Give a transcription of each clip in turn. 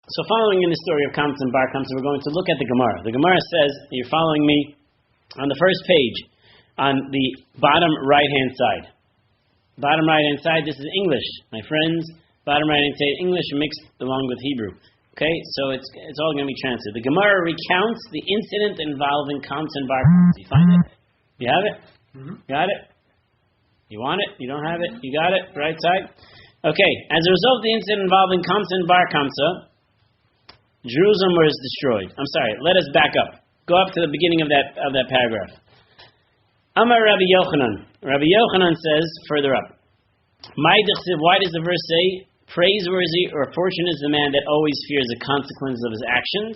So following in the story of Kamtza and Bar Kamtza, we're going to look at the Gemara. The Gemara says, you're following me on the first page, on the bottom right-hand side. Bottom right-hand side, this is English, my friends. Bottom right-hand side, English mixed along with Hebrew. Okay, so it's all going to be translated. The Gemara recounts the incident involving Kamtza and Bar Kamtza. You find it? You have it? Mm-hmm. Got it? You want it? You don't have it? You got it? Right side? Okay, as a result of the incident involving Kamtza and Bar Kamtza, Jerusalem was destroyed. I'm sorry, let us back up. Go up to the beginning of that paragraph. Amar Rabbi Yochanan. Rabbi Yochanan says, further up, why does the verse say, praiseworthy or fortunate is the man that always fears the consequences of his actions,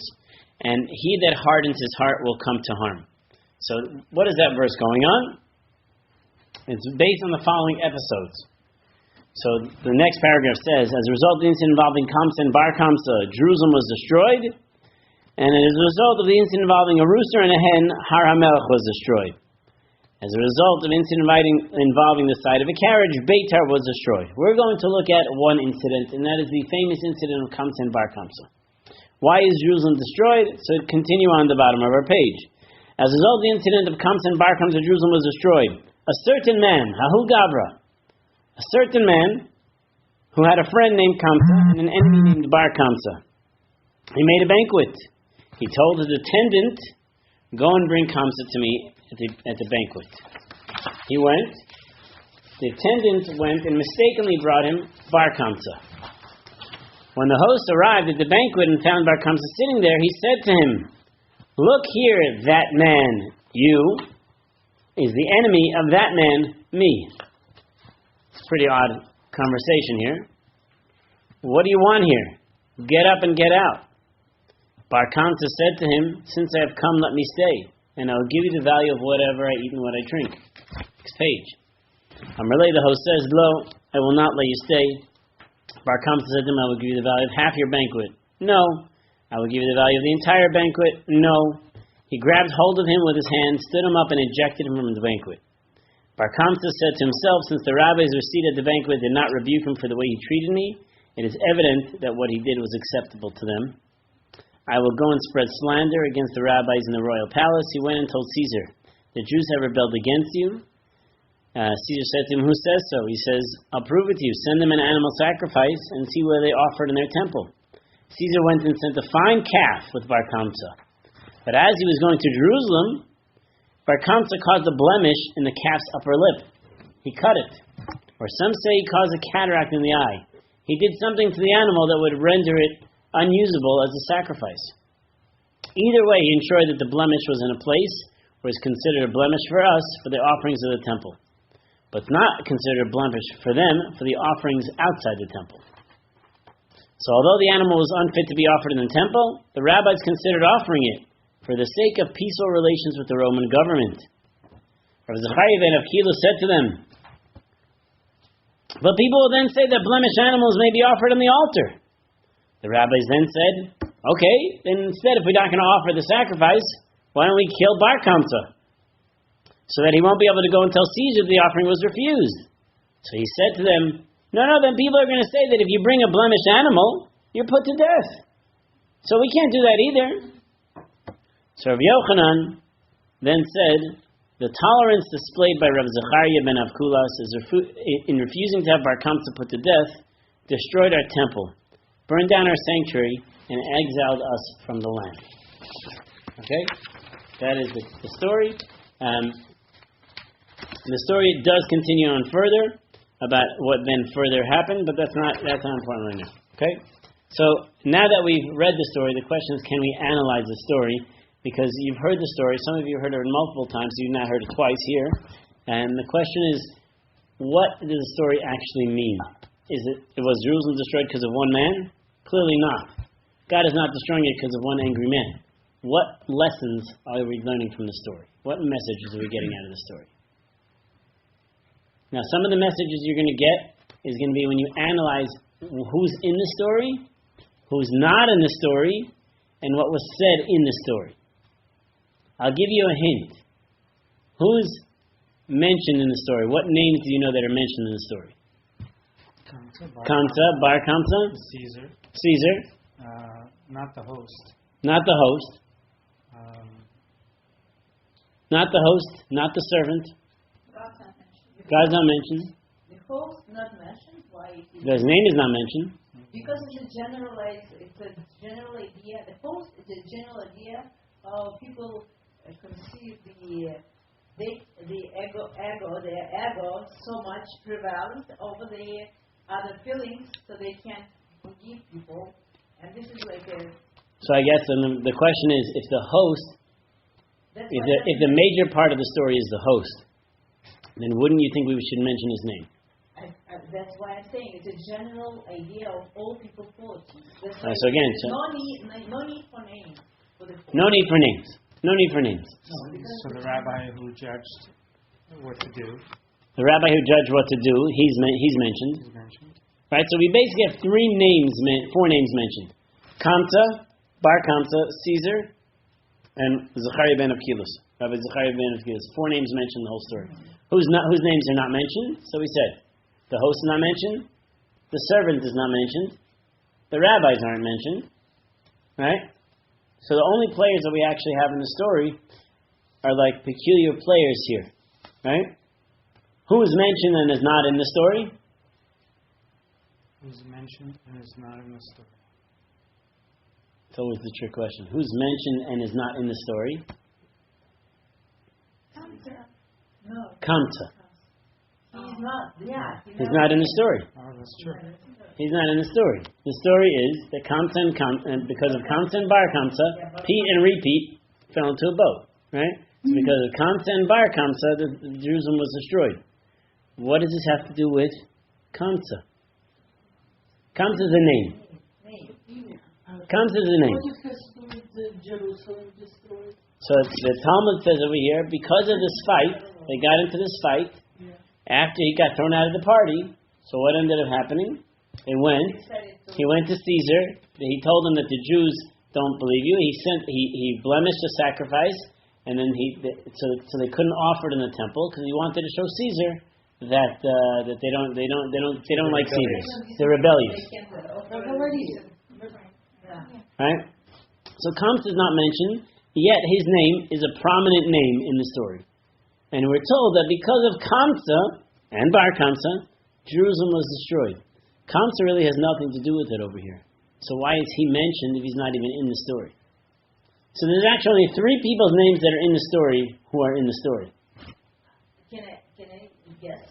and he that hardens his heart will come to harm. So, what is that verse going on? It's based on the following episodes. So the next paragraph says, as a result of the incident involving Kamtza and Bar Kamtza, Jerusalem was destroyed, and as a result of the incident involving a rooster and a hen, Har HaMelech was destroyed. As a result of the incident involving the side of a carriage, Beitar was destroyed. We're going to look at one incident, and that is the famous incident of Kamtza and Bar Kamtza. Why is Jerusalem destroyed? So continue on the bottom of our page. As a result of the incident of Kamtza and Bar Kamtza, Jerusalem was destroyed. A certain man, Hahu Gavra, a certain man who had a friend named Kamtza and an enemy named Bar Kamtza. He made a banquet. He told his attendant, go and bring Kamtza to me at the banquet. He went. The attendant went and mistakenly brought him Bar Kamtza. When the host arrived at the banquet and found Bar Kamtza sitting there, he said to him, look here, that man, you, is the enemy of that man, me. Pretty odd conversation here. What do you want here? Get up and get out. Bar Kamtza said to him, since I have come, let me stay, and I will give you the value of whatever I eat and what I drink. Next page. Amarle, the host says, lo, I will not let you stay. Bar Kamtza said to him, I will give you the value of half your banquet. No. I will give you the value of the entire banquet. No. He grabbed hold of him with his hand, stood him up, and ejected him from the banquet. Bar Kamtza said to himself, since the rabbis who were seated at the banquet did not rebuke him for the way he treated me, it is evident that what he did was acceptable to them. I will go and spread slander against the rabbis in the royal palace. He went and told Caesar, the Jews have rebelled against you. Caesar said to him, who says so? He says, I'll prove it to you. Send them an animal sacrifice and see whether they offered in their temple. Caesar went and sent a fine calf with Bar Kamtza. But as he was going to Jerusalem, Bar Kamtza caused a blemish in the calf's upper lip. He cut it. Or some say he caused a cataract in the eye. He did something to the animal that would render it unusable as a sacrifice. Either way, he ensured that the blemish was in a place where it's considered a blemish for us for the offerings of the temple, but not considered a blemish for them for the offerings outside the temple. So although the animal was unfit to be offered in the temple, the rabbis considered offering it for the sake of peaceful relations with the Roman government. Rabbi Zechariah ben Avkila said to them, but people will then say that blemished animals may be offered on the altar. The rabbis then said, okay, then instead if we're not going to offer the sacrifice, why don't we kill Bar Kamtza? So that he won't be able to go and tell Caesar the offering was refused. So he said to them, no, then people are going to say that if you bring a blemished animal, you're put to death. So we can't do that either. So Rabbi Yochanan then said, the tolerance displayed by Rabbi Zechariah ben Avkulas in refusing to have Bar Kamtza put to death destroyed our temple, burned down our sanctuary, and exiled us from the land. Okay? That is the story. The story does continue on further about what then further happened, but that's not important right now. Okay? So now that we've read the story, the question is, can we analyze the story? Because you've heard the story, some of you heard it multiple times, you've not heard it twice here. And the question is, what does the story actually mean? Was Jerusalem destroyed because of one man? Clearly not. God is not destroying it because of one angry man. What lessons are we learning from the story? What messages are we getting out of the story? Now, some of the messages you're going to get is going to be when you analyze who's in the story, who's not in the story, and what was said in the story. I'll give you a hint. Who's mentioned in the story? What names do you know that are mentioned in the story? Kamtza, Bar Kamtza, Bar Kamtza? Caesar. Caesar. Not the host. Not the host. Not the host. Not the servant. God's not mentioned. The host not mentioned. Why? His name is not mentioned. Because it's a general idea. The host is a general idea how people conceive the their ego so much prevalent over the other feelings, so they can't forgive people. And this is like a. So I guess the question is, if the host, if the major part of the story is the host, then wouldn't you think we should mention his name? That's why I'm saying it's a general idea of all people qualities. So again, no need for names. No need for names. No need for names. So the rabbi who judged what to do. The rabbi who judged what to do, he's mentioned. Right. So we basically have four names mentioned: Kamtza, Bar Kamtza, Caesar, and Zechariah ben Abkilos. Rabbi Zechariah ben Abkilos. Four names mentioned in the whole story. Whose names are not mentioned? So we said. The host is not mentioned. The servant is not mentioned. The rabbis aren't mentioned. Right? So the only players that we actually have in the story are like peculiar players here. Right? Who is mentioned and is not in the story? Who's mentioned and is not in the story? It's always the trick question. Who's mentioned and is not in the story? Kamtza. He's not. Yeah. He's not in the story. Oh, that's true. He's not in the story. The story is that Kamtza and because of Kamtza and Bar Kamtza, Pete and Repeat fell into a boat. Right? So because of Kamtza and Bar Kamtza, Jerusalem was destroyed. What does this have to do with Kamtza? Kamtza is a name. Kamtza is a name. So the Talmud says over here, because of this fight, they got into this fight. After he got thrown out of the party, so what ended up happening? He went to Caesar. He told him that the Jews don't believe you. He blemished the sacrifice, and then so they couldn't offer it in the temple because he wanted to show Caesar that they don't like Caesars. They're rebellious. Right? So Kamtza is not mentioned, yet his name is a prominent name in the story. And we're told that because of Kamtza and Bar Kamtza, Jerusalem was destroyed. Kamtza really has nothing to do with it over here. So why is he mentioned if he's not even in the story? So there's actually three people's names that are in the story who are in the story. Can I guess?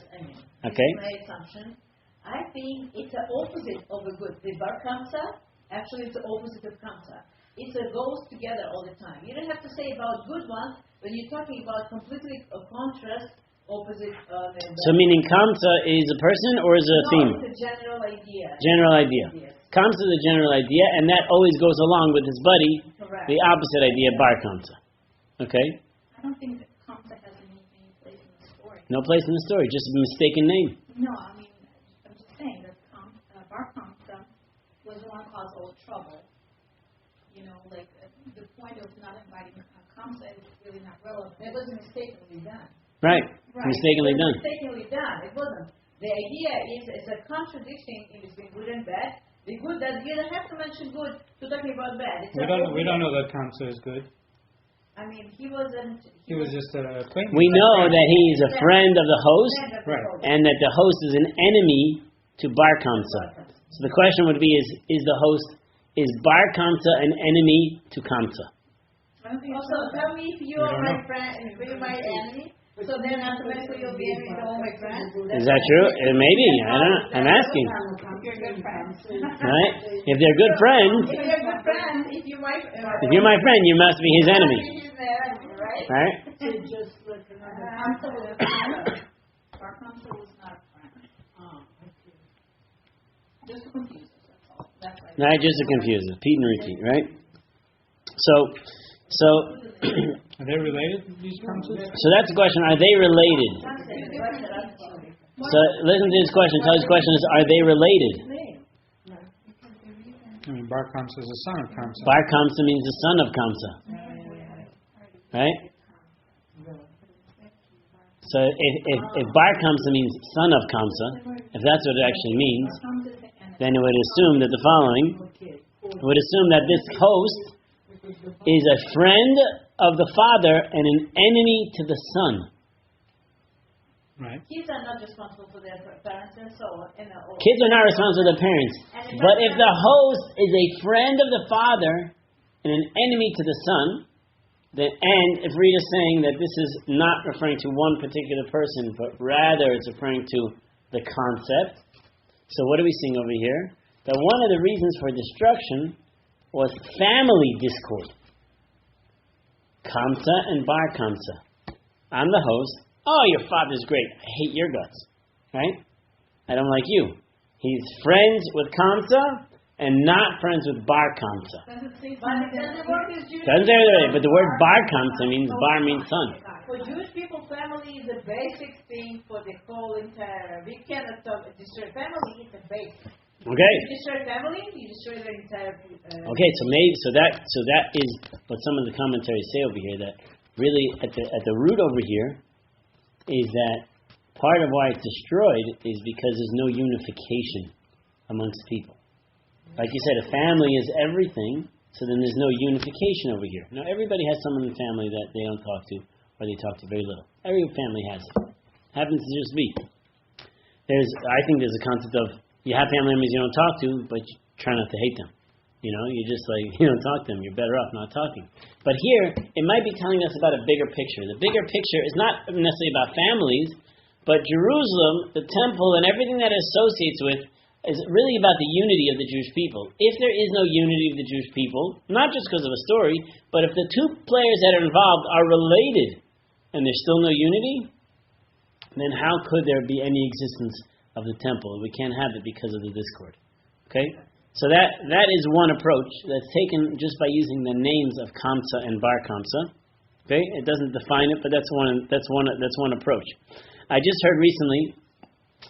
Okay. My assumption. I think it's the opposite of a good. The Bar Kamtza, actually it's the opposite of Kamtza. It goes together all the time. You don't have to say about good ones when you're talking about completely a contrast, opposite. So meaning Kamtza is a person or is it a theme? It's a general idea. General idea. Yes. Kamtza is a general idea, and that always goes along with his buddy, Correct. the opposite idea, Bar Kamtza. Okay? I don't think that Kamtza has any place in the story. No place in the story, just a mistaken name. No, I mean, I'm just saying that Bar Kamtza was the one who caused all the trouble. You know, like the point of not inviting Kamtza is really not relevant. It was mistakenly done. Right. Mistakenly done. Mistakenly done. It wasn't. The idea is it's a contradiction in between good and bad. The good that you don't have to mention good to talking about bad. We don't know that Kamtza is good. I mean, he wasn't. He was just a acquaintance. We know that he's a friend of the host, Right. and that the host is an enemy to Bar Kamtza. So the question would be: Is Bar Kamtza an enemy to Kamtza? Also, tell me if you are my friend, if you're my enemy. So then automatically you'll be enemy to all my friends. Is that true? Maybe. I don't know. I'm asking. You're good friends. Right? If they're good friends, If you're good friends, if you're my friend, you must be his enemy. He's the enemy, right? Right? Just like another. Bar Kamtza was not a friend. Just to confuse us, that's all. That's like Not just to confuse us. Pete and repeat, right? So Are they related, these Kamtzas? So that's the question. Are they related? So listen to his question. So his question is, are they related? I mean, Bar Kamtza is the son of Kamtza. Bar Kamtza means the son of Kamtza. Right? So if Bar Kamtza means son of Kamtza, if that's what it actually means, then it would assume that the following, would assume that this host is a friend of the father and an enemy to the son. Right. Kids are not responsible for their parents and so on. Kids are not responsible for their parents. But if the host is a friend of the father and an enemy to the son, then, and if Rita's saying that this is not referring to one particular person, but rather it's referring to the concept. So what are we seeing over here? That one of the reasons for destruction was family discord. Kamtza and Bar Kamtza. I'm the host. Oh, your father's great. I hate your guts. Right? I don't like you. He's friends with Kamtza and not friends with Bar Kamtza. Doesn't say Jewish. Doesn't say that, but the word Bar Kamtza means Bar means son. For Jewish people, family is a basic thing for the whole entire. We cannot destroy family. It's a basic. Okay. You destroy family, you destroy the entire. Okay, so that is what some of the commentaries say over here. That really at the root over here is that part of why it's destroyed is because there's no unification amongst people. Like you said, a family is everything, so then there's no unification over here. Now everybody has someone in the family that they don't talk to, or they talk to very little. Every family has it. Happens to just be. I think there's a concept of you have family members you don't talk to, but you try not to hate them. You know, you just you don't talk to them. You're better off not talking. But here, it might be telling us about a bigger picture. The bigger picture is not necessarily about families, but Jerusalem, the temple, and everything that it associates with is really about the unity of the Jewish people. If there is no unity of the Jewish people, not just because of a story, but if the two players that are involved are related and there's still no unity, then how could there be any existence of the temple? We can't have it because of the discord. Okay? So that is one approach that's taken just by using the names of Kamtza and Bar Kamtza. Okay? It doesn't define it, but that's one approach. I just heard recently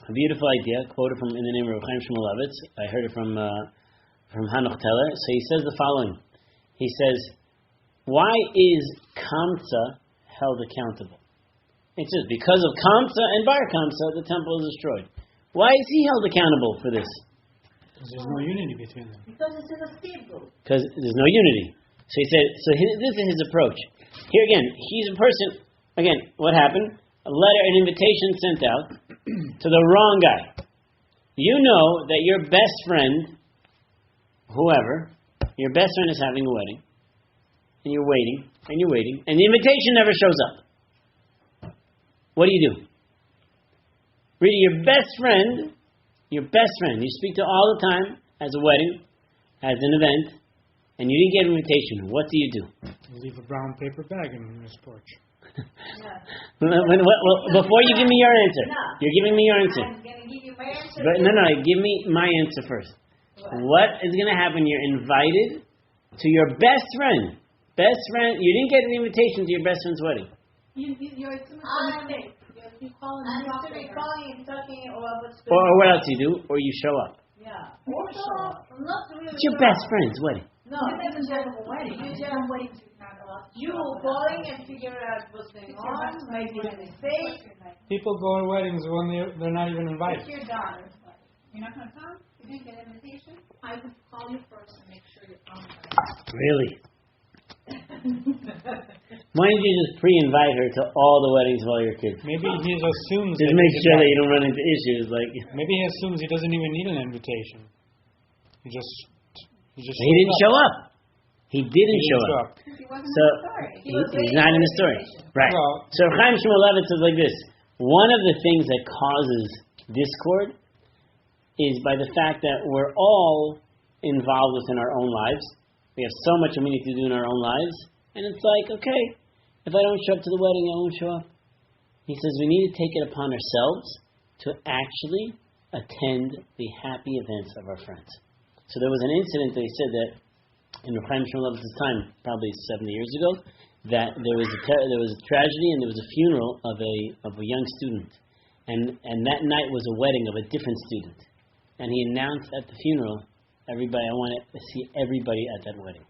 a beautiful idea, quoted from in the name of Chaim Shmulevitz. I heard it from Hanoch Teller. So he says the following. He says, why is Kamtza held accountable? It says, because of Kamtza and Bar Kamtza, the temple is destroyed. Why is he held accountable for this? Because there's no unity between them. Because it's in a scapegoat. Because there's no unity. So he said, this is his approach. Here again, he's a person, again, what happened? A letter, an invitation sent out to the wrong guy. You know that your best friend, whoever, your best friend is having a wedding, and you're waiting, and the invitation never shows up. What do you do? Really, your best friend, you speak to all the time, has a wedding, has an event, and you didn't get an invitation. What do you do? You leave a brown paper bag in his porch. Before you give me your answer, you're giving me your answer. I'm going to give you my answer. But no, give me my answer first. What is going to happen? You're invited to your best friend. Best friend, you didn't get an invitation to your best friend's wedding. You're assuming a mistake. You call and calling and talking or what's Or what else you do? Or you show up. Yeah. Also, not really. It's your best friend's wedding. No, it doesn't have a wedding. You just weddings are not allowed. You calling and figure out what's going on, making a mistake. People go to weddings when they're not even invited. It's your daughter's wedding. You're not going to come? You didn't get an invitation? I would call you first and make sure you're coming. Really? Why didn't you just pre-invite her to all the weddings of all your kids? Maybe he assumes. Just make sure that you don't run into issues like. Maybe he assumes he doesn't even need an invitation. He didn't show up. He didn't show up. He wasn't So in the story. he's not in the story, right? Well, So Chaim Shmulevitz says like this: one of the things that causes discord is by the fact that we're all involved within our own lives. We have so much that we need to do in our own lives. And it's like, okay, if I don't show up to the wedding, I won't show up. He says we need to take it upon ourselves to actually attend the happy events of our friends. So there was an incident that he said that in Chaim Shmulevitz's time, probably 70 years ago, that there was a tragedy and there was a funeral of a young student. And that night was a wedding of a different student. And he announced at the funeral, everybody, I want to see everybody at that wedding.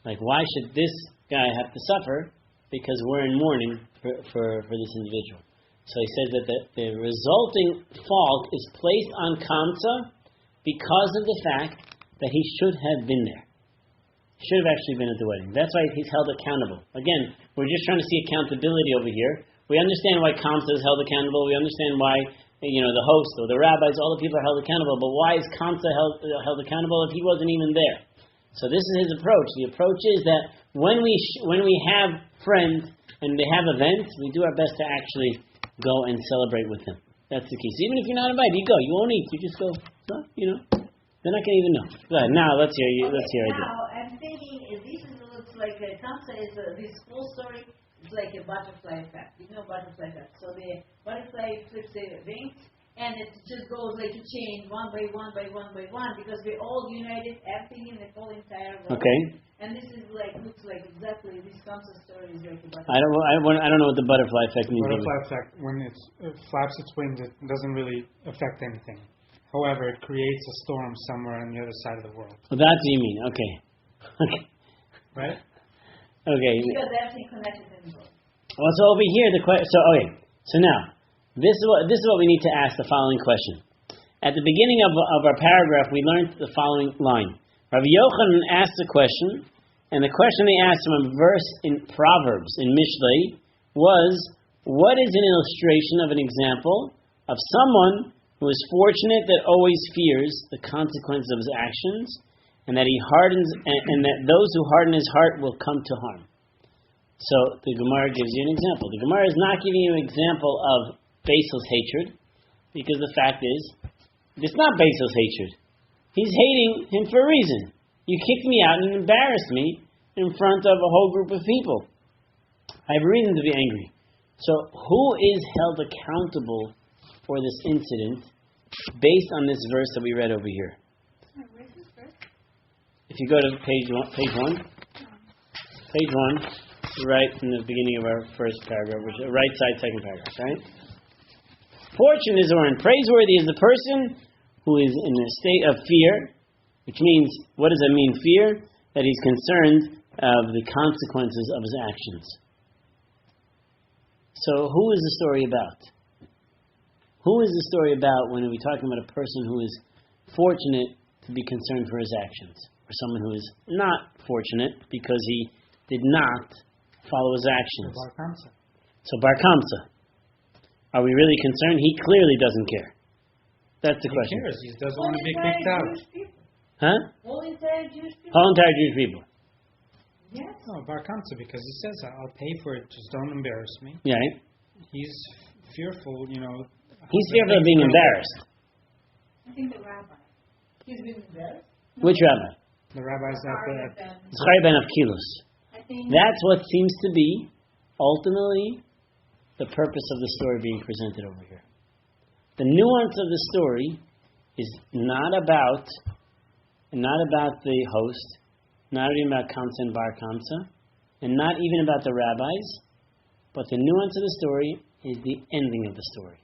Like, why should this guy have to suffer? Because we're in mourning for this individual. So he says that the resulting fault is placed on Kamtza because of the fact that he should have been there. He should have actually been at the wedding. That's why he's held accountable. Again, we're just trying to see accountability over here. We understand why Kamtza is held accountable. We understand why, the host or the rabbis, all the people are held accountable. But why is Kamtza held accountable if he wasn't even there? So this is his approach. The approach is that when we have friends and they have events, we do our best to actually go and celebrate with them. That's the key. So even if you're not invited, you go. You won't eat. You just go. They're not going to even know. Go ahead. Now let's hear you. Let's hear it. Now I'm thinking looks like Kamtza is this whole story is like a butterfly effect. Butterfly effect. So the butterfly flips the wings, and it just goes like a chain, one by one by one by one, because we're all united, everything in the whole entire world. Okay. And this is looks like exactly this Kamtza story is like a butterfly. I don't know what the butterfly effect means. Butterfly effect, when it flaps its wings, it doesn't really affect anything. However, it creates a storm somewhere on the other side of the world. Well, that's what you mean. Okay. Right? Okay. Because everything connected in the world. Well, so over here, So now, this is what we need to ask the following question. At the beginning of our paragraph, we learned the following line. Rabbi Yochanan asked a question, and the question they asked from a verse in Proverbs, in Mishlei, was, what is an illustration of an example of someone who is fortunate that always fears the consequences of his actions, and that he hardens, and that those who harden his heart will come to harm? So the Gemara gives you an example. The Gemara is not giving you an example of Basil's hatred, because the fact is, it's not Basil's hatred. He's hating him for a reason. You kicked me out and embarrassed me in front of a whole group of people. I have a reason to be angry. So who is held accountable for this incident based on this verse that we read over here? If you go to page one, right in the beginning of our first paragraph, which is the right side, second paragraph, right? Fortune is, or praiseworthy is the person who is in a state of fear, which means, what does that mean, fear? That he's concerned of the consequences of his actions. So who is the story about? Who is the story about when we're talking about a person who is fortunate to be concerned for his actions? Or someone who is not fortunate because he did not follow his actions. Bar Kamtza. So Bar Kamtza. Are we really concerned? He clearly doesn't care. That's the question. He cares. He doesn't want to be kicked out. Huh? Whole entire Jewish people? Whole entire Jewish people. Yes. No, Bar Kamtza, because he says, I'll pay for it, just don't embarrass me. Yeah. He's fearful, He's fearful of being embarrassed. I think the rabbi. He's been embarrassed? Which rabbi? The rabbi's at the... Zechariah ben Avkilos. That's what seems to be, ultimately, the purpose of the story being presented over here. The nuance of the story is not about the host, not even about Kamtza and Bar Kamtza, and not even about the rabbis, but the nuance of the story is the ending of the story.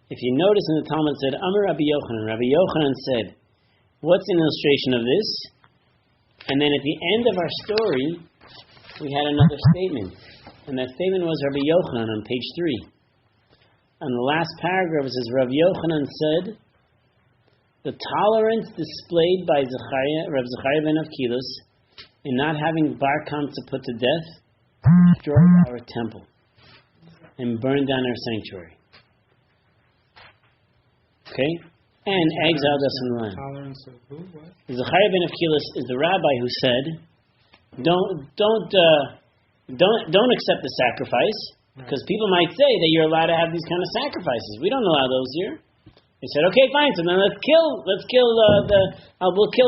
If you notice in the Talmud it said, Amar Rabbi Yochanan. Rabbi Yochanan said, what's an illustration of this? And then at the end of our story, we had another statement. And that statement was Rabbi Yochanan on page 3. On the last paragraph it says, Rabbi Yochanan said, the tolerance displayed by Rav Zechariah ben Avkilos in not having Bar Kamtza put to death destroyed our temple and burned down our sanctuary. Okay? And exiled us from the land. Tolerance of who? What? Zechariah ben Avkilos is the rabbi who said, don't accept the sacrifice, because people might say that you're allowed to have these kind of sacrifices. We don't allow those here. They said, okay, fine. So then we'll kill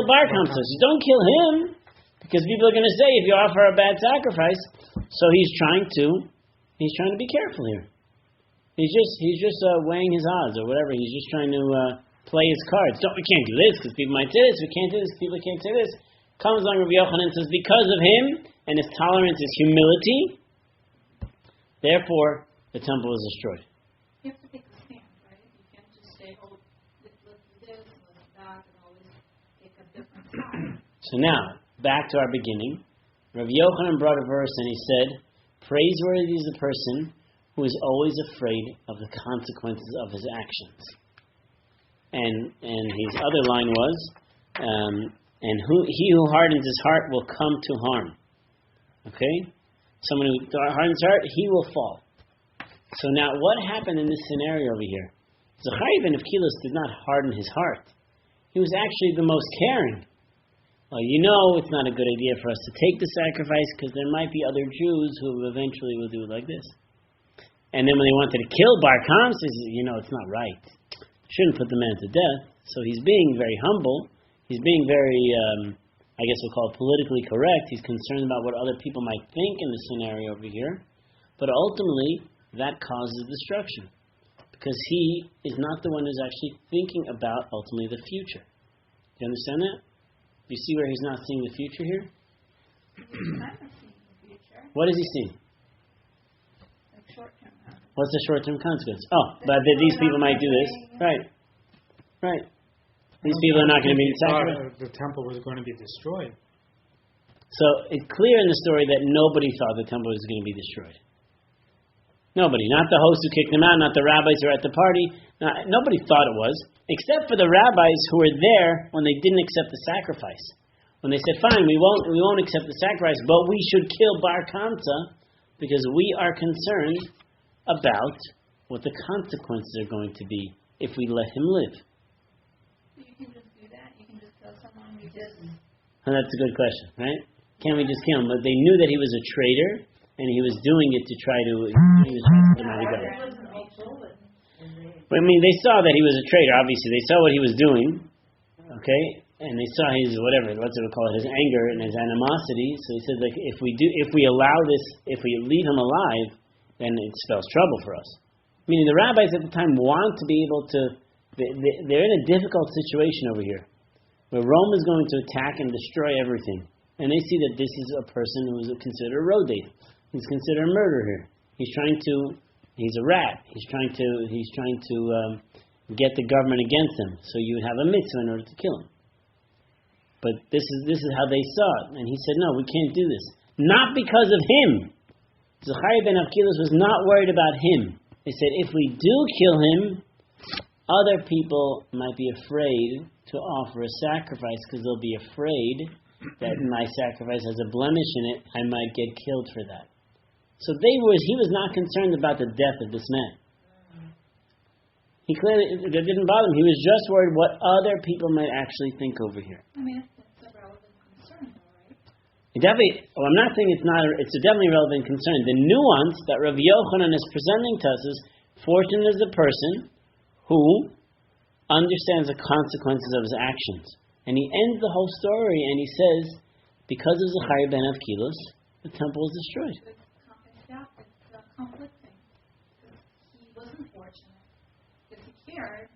Bar Kamtza. So don't kill him, because people are going to say if you offer a bad sacrifice. So he's trying to be careful here. He's just weighing his odds or whatever. He's just trying to play his cards. We can't do this because people might say this. We can't do this. People can't say this. Comes along Rabbi Yochanan and says, because of him and his tolerance, his humility, therefore the temple was destroyed. You have to take a stand, right? You can't just say, let's do this, let's that, and always take a different side. So now, back to our beginning. Rabbi Yochanan brought a verse and he said, praiseworthy is the person who is always afraid of the consequences of his actions. And his other line was, And he who hardens his heart will come to harm. Okay? Someone who hardens his heart, he will fall. So now, what happened in this scenario over here? Zechariah ben Kilos did not harden his heart. He was actually the most caring. Well, it's not a good idea for us to take the sacrifice because there might be other Jews who eventually will do it like this. And then when they wanted to kill Bar Kamtza, he says, it's not right. Shouldn't put the man to death. So he's being very humble. He's being very, I guess we'll call it politically correct. He's concerned about what other people might think in the scenario over here. But ultimately, that causes destruction. Because he is not the one who's actually thinking about, ultimately, the future. Do you understand that? Do you see where he's not seeing the future here? He's kind of seeing the future. What is he seeing? Like short-term consequences. What's the short-term consequence? Oh, but these people might do this. Right. These people are not going to be sacrificed. The temple was going to be destroyed. So it's clear in the story that nobody thought the temple was going to be destroyed. Nobody. Not the hosts who kicked them out, not the rabbis who were at the party. Nobody thought it was, except for the rabbis who were there when they didn't accept the sacrifice. When they said, fine, we won't accept the sacrifice, but we should kill Bar Kamtza because we are concerned about what the consequences are going to be if we let him live. So you can just do that? You can just kill someone? And that's a good question, right? Can't we just kill him? But they knew that he was a traitor, and he was doing it to try to... But they saw that he was a traitor, obviously. They saw what he was doing, okay? And they saw his, his anger and his animosity. So he said, if we allow this, if we leave him alive, then it spells trouble for us. Meaning the rabbis at the time want to be able to... They're in a difficult situation over here, where Rome is going to attack and destroy everything. And they see that this is a person who is considered a rodate. He's considered a murderer here. He's a rat. He's trying to get the government against him. So you would have a mitzvah in order to kill him. But this is how they saw it. And he said, no, we can't do this. Not because of him. Zechariah ben Kilos was not worried about him. They said, if we do kill him, other people might be afraid to offer a sacrifice because they'll be afraid that my sacrifice has a blemish in it. I might get killed for that. So he was not concerned about the death of this man. That didn't bother him. He was just worried what other people might actually think over here. It's a relevant concern, though, right? I'm not saying it's not. It's a definitely relevant concern. The nuance that Rav Yochanan is presenting to us is: fortunate is the person who understands the consequences of his actions. And he ends the whole story and he says, because of Zechariah ben Kilos, the temple is destroyed. It's conflicting. He wasn't fortunate. Because he cared.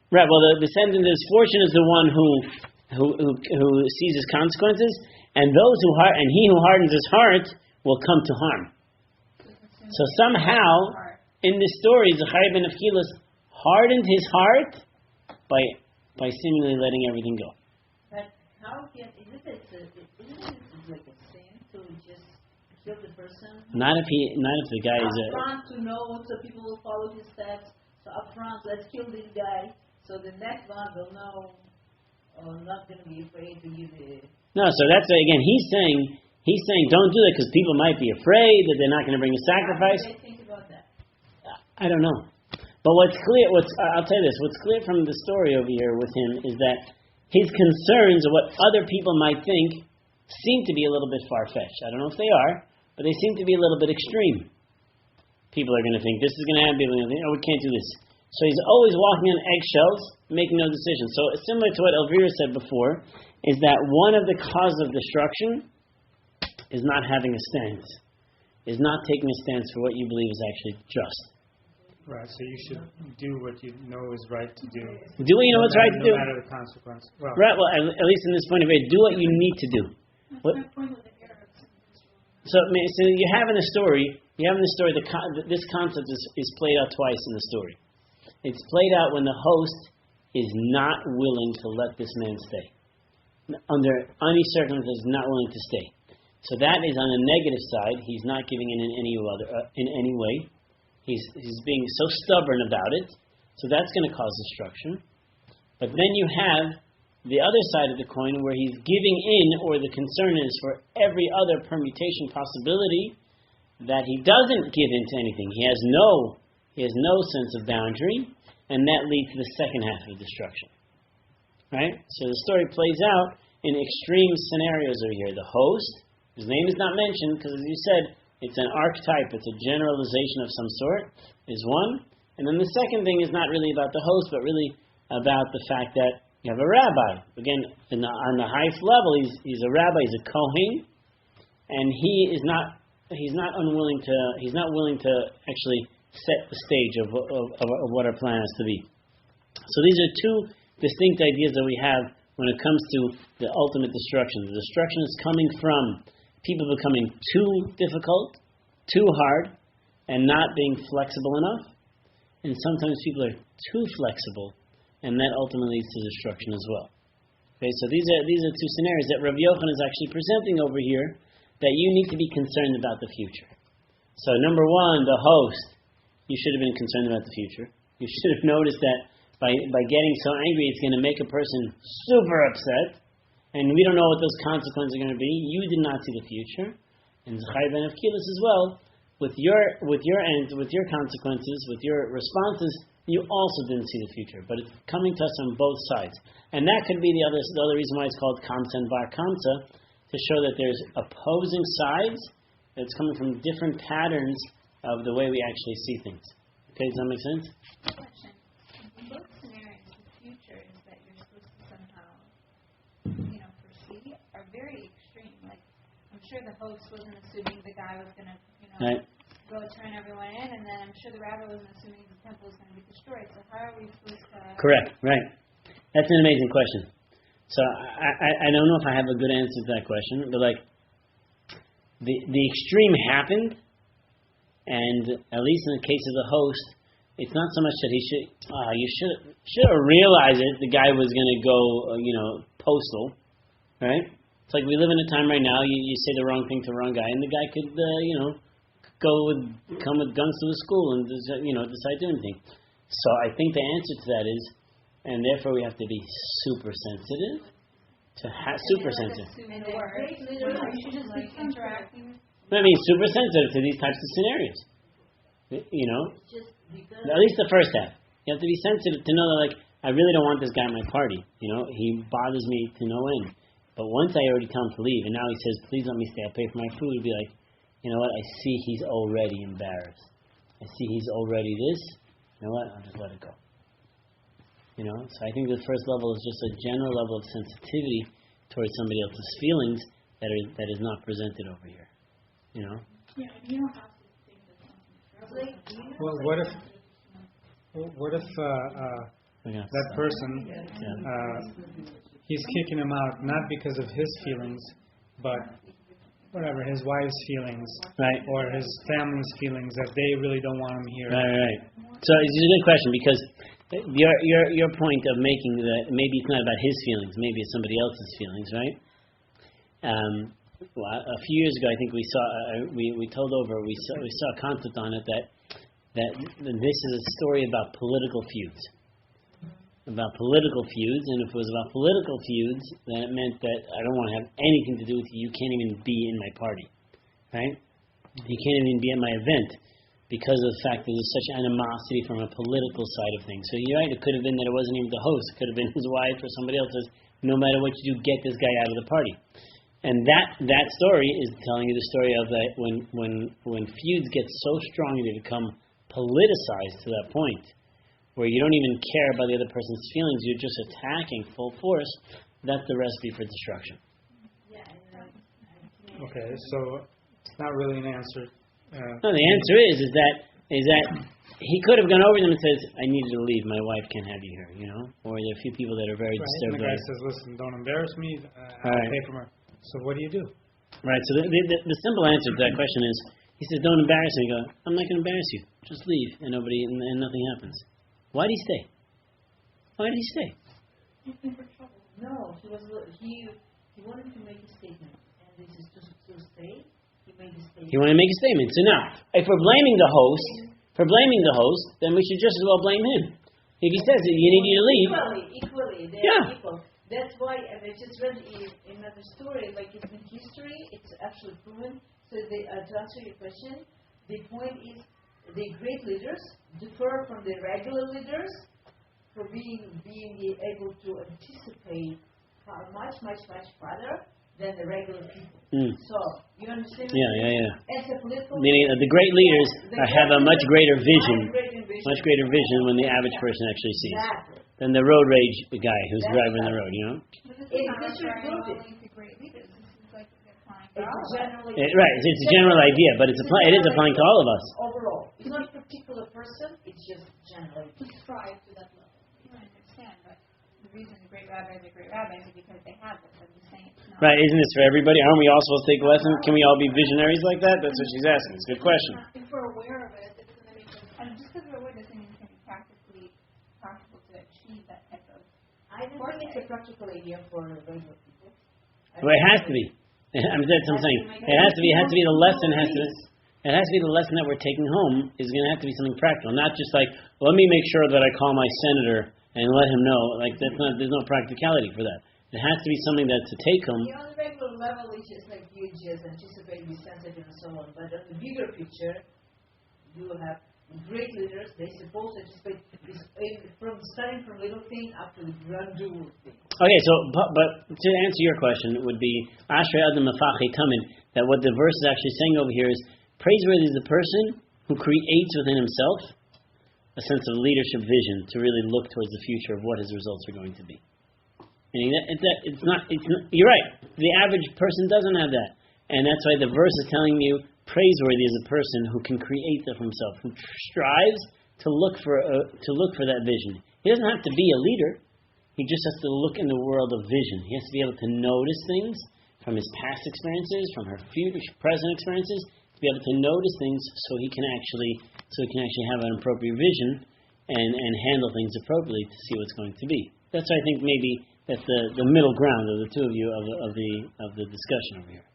Right, well the sentence is, fortunate is the one who sees his consequences, and he who hardens his heart will come to harm. So somehow, in this story, Zechariah ben Kilos hardened his heart by seemingly letting everything go. But how isn't it like a sin to just kill the person? Not if the guy is upfront to know, so people will follow his steps. So upfront, let's kill this guy. So the next one will know, not going to be afraid to give it. No, so that's again. He's saying don't do it because people might be afraid that they're not going to bring a sacrifice. How do they think about that? I don't know. But what's clear, I'll tell you this, what's clear from the story over here with him is that his concerns of what other people might think seem to be a little bit far-fetched. I don't know if they are, but they seem to be a little bit extreme. People are going to think this is going to happen, people are going to think, we can't do this. So he's always walking on eggshells, making no decisions. So similar to what Elvira said before, is that one of the causes of destruction is not having a stance, is not taking a stance for what you believe is actually just. Right, so you should do what you know is right to do. Do what you know what's right to do. No matter the consequence. Well, right, well, at least in this point of view, do what you need to do. So you have in the story, this concept is played out twice in the story. It's played out when the host is not willing to let this man stay. Under any circumstances, not willing to stay. So that is on the negative side. He's not giving in any way. He's being so stubborn about it, so that's going to cause destruction. But then you have the other side of the coin where he's giving in, or the concern is for every other permutation possibility that he doesn't give into anything. He has no sense of boundary, and that leads to the second half of destruction. Right? So the story plays out in extreme scenarios over here. The host, his name is not mentioned because, as you said, it's an archetype, it's a generalization of some sort, is one. And then the second thing is not really about the host, but really about the fact that you have a rabbi. Again, on the highest level, he's a rabbi, he's a kohen, and he's not willing to actually set the stage of what our plan has to be. So these are two distinct ideas that we have when it comes to the ultimate destruction. The destruction is coming from people becoming too difficult, too hard, and not being flexible enough. And sometimes people are too flexible, and that ultimately leads to destruction as well. Okay, so these are two scenarios that Rabbi Yochanan is actually presenting over here, that you need to be concerned about the future. So number one, the host, you should have been concerned about the future. You should have noticed that by getting so angry, it's going to make a person super upset, and we don't know what those consequences are going to be. You did not see the future, and Zechai ben Avkilas as well. With your ends, with your consequences, with your responses, you also didn't see the future. But it's coming to us on both sides, and that could be the other reason why it's called Kamtza and Bar Kamtza, to show that there's opposing sides that's coming from different patterns of the way we actually see things. Okay, does that make sense? Question. In both scenarios, the future is that you're supposed to somehow, foresee, are very extreme. Like, I'm sure the host wasn't assuming the guy was going to, right, go turn everyone in, and then I'm sure the rabbi wasn't assuming the temple was going to be destroyed. So how are we supposed to... Correct, right. That's an amazing question. So I don't know if I have a good answer to that question, but like, the extreme happened, and at least in the case of the host, it's not so much that he you should have realized it, the guy was going to go, postal, right? It's like we live in a time right now, you say the wrong thing to the wrong guy, and the guy could, come with guns to the school and, decide to do anything. So I think the answer to that is, and therefore we have to be super sensitive, super sensitive. I mean, super sensitive to these types of scenarios. At least the first half. You have to be sensitive to know that, like, I really don't want this guy at my party. He bothers me to no end. But once I already tell him to leave, and now he says, please let me stay, I'll pay for my food, it'd be like, you know what, I see he's already embarrassed. I see he's already this. You know what, I'll just let it go. So I think the first level is just a general level of sensitivity towards somebody else's feelings that is not presented over here. Yeah, you don't have to think that something's Well, what if that person, he's kicking him out not because of his feelings, but whatever, his wife's feelings, right, or his family's feelings, that they really don't want him here. Right. So it's a good question, because your point of making that maybe it's not about his feelings, maybe it's somebody else's feelings, right? A few years ago, I think we saw a concept on it that this is a story about political feuds. About political feuds, and if it was about political feuds, then it meant that I don't want to have anything to do with you. You can't even be in my party, right? You can't even be at my event because of the fact that there's such animosity from a political side of things. So you're right, it could have been that it wasn't even the host. It could have been his wife or somebody else says, no matter what you do, get this guy out of the party. And that story is telling you the story of that when feuds get so strong they become politicized to that point, where you don't even care about the other person's feelings, you're just attacking full force, that's the recipe for destruction. Okay, so it's not really an answer. No, the answer is that he could have gone over to them and says, I need you to leave, my wife can't have you here, Or there are a few people that are very disturbed. And the guy says, listen, don't embarrass me, I'll pay for my... So what do you do? Right, so the simple answer to that question is, he says, don't embarrass me. You go, I'm not going to embarrass you. Just leave, and nothing happens. Why did he stay? Why did he stay? Looking for trouble. No, he wanted to make a statement, and this is to stay. He made a statement. He wanted to make a statement. So now, if we're blaming the host, then we should just as well blame him. If he says that you need you to leave, Equally, they are equal. That's why, and I just read another story, like in history, it's actually proven. So to answer your question, the point is the great leaders differ from the regular leaders for being able to anticipate much farther than the regular people. So, you understand? Yeah. As a political Meaning the great leaders have a much greater vision when the average person actually sees. Exactly. Than the road rage guy who's driving the road, you know? But this is not referring only to great leaders. This is like applying to all of us. It's a general idea, but it is applying to all of us. Overall. It's not a particular person, it's just general. To strive to that level. You understand, but the reason the great rabbis are great rabbis is because they have this. I'm just saying it's not. Right, isn't this for everybody? Aren't we all supposed to take a lesson? Can we all be visionaries like that? That's what she's asking. It's a good question. If we're aware of it, it doesn't make sense. And just because we're aware doesn't mean it's going to be practically possible to achieve that type of. I don't think it's a practical idea for regular people. Well, it has to be. That's what I'm saying. It has to be the lesson. It has to be the lesson that we're taking home is going to have to be something practical, not just like, let me make sure that I call my senator and let him know. Like there's no practicality for that. It has to be something that's a take home. On the regular level, it's just like you just anticipate, be sensitive, and so on. But on the bigger picture, you will have great leaders. They suppose to anticipate starting from little thing up to the grandeur thing. Okay, so but to answer your question, it would be Ashrei Adam Mefachi Tamin, that what the verse is actually saying over here is praiseworthy is the person who creates within himself a sense of leadership vision to really look towards the future of what his results are going to be. Meaning that it's not. You're right. The average person doesn't have that, and that's why the verse is telling you praiseworthy is a person who can create that for himself, who strives to look for that vision. He doesn't have to be a leader. He just has to look in the world of vision. He has to be able to notice things from his past experiences, from her present experiences, to be able to notice things so he can actually have an appropriate vision and handle things appropriately to see what's going to be. That's why I think maybe that's the middle ground of the two of you of the discussion over here.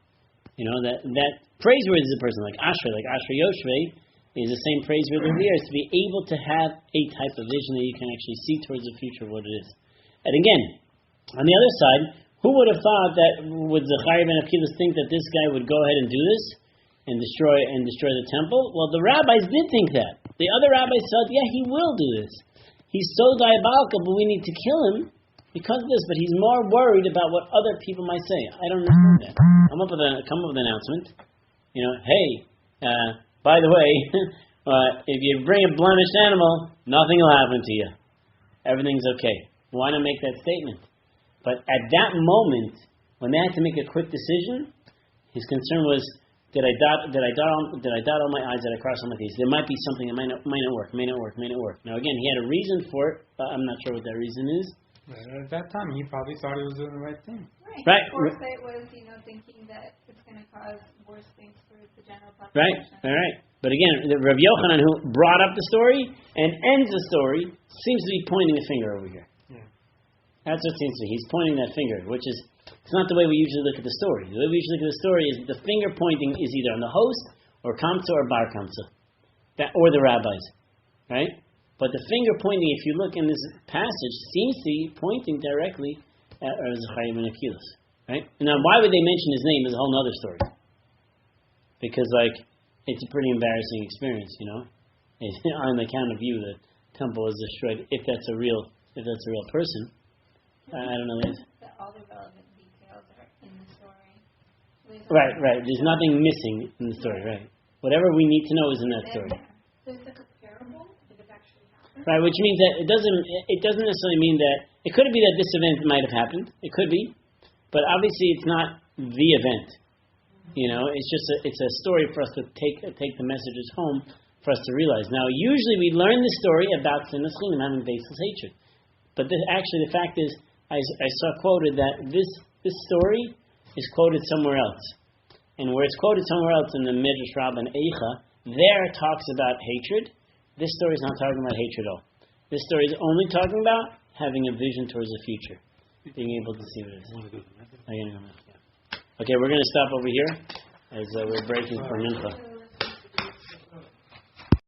You know, that praiseworthy is a person like Ashrei Yoshvei is the same praiseworthy over here, is to be able to have a type of vision that you can actually see towards the future of what it is. And again, on the other side, who would have thought that would Zechariah ben Akilas think that this guy would go ahead and do this and destroy the temple? Well, the rabbis did think that. The other rabbis thought, yeah, he will do this. He's so diabolical, but we need to kill him because of this. But he's more worried about what other people might say. I don't understand that. Come up with an announcement. You know, hey, by the way, if you bring a blemished animal, nothing will happen to you. Everything's okay. Why not make that statement? But at that moment, when they had to make a quick decision, his concern was, did I dot all my I's? Did I cross all my T's? There might be something that might not work. Now again, he had a reason for it, but I'm not sure what that reason is. At that time, he probably thought he was doing the right thing. Right. Foresight was, thinking that it's going to cause worse things for the general population. Right. All right. But again, the Rav Yochanan, who brought up the story and ends the story, seems to be pointing a finger over here. Yeah. That's what it seems to be. He's pointing that finger, which is, it's not the way we usually look at the story. The way we usually look at the story is the finger pointing is either on the host, or Kamtza or Bar Kamtza, or the rabbis, right? But the finger pointing, if you look in this passage, seems to be pointing directly at Zechariah ben Akilas, right? Now, why would they mention his name is a whole other story. Because, it's a pretty embarrassing experience, on the account of you, the temple was destroyed. If that's a real person, I don't know. All the relevant details are in the story. Right. There's nothing missing in the story, right? Whatever we need to know is in that story. So it's like a parable, if it actually happened. Right, which means that it doesn't necessarily mean that it could be that this event might have happened. It could be, but obviously it's not the event. It's just it's a story for us to take the messages home for us to realize. Now, usually we learn the story about Sinas Chinim having baseless hatred, but actually the fact is, I saw quoted that this story is quoted somewhere else, and where it's quoted somewhere else in the Midrash Rabbah and Eicha, there it talks about hatred. This story is not talking about hatred at all. This story is only talking about having a vision towards the future, being able to see what it is. Okay, we're going to stop over here as we're breaking for Mincha.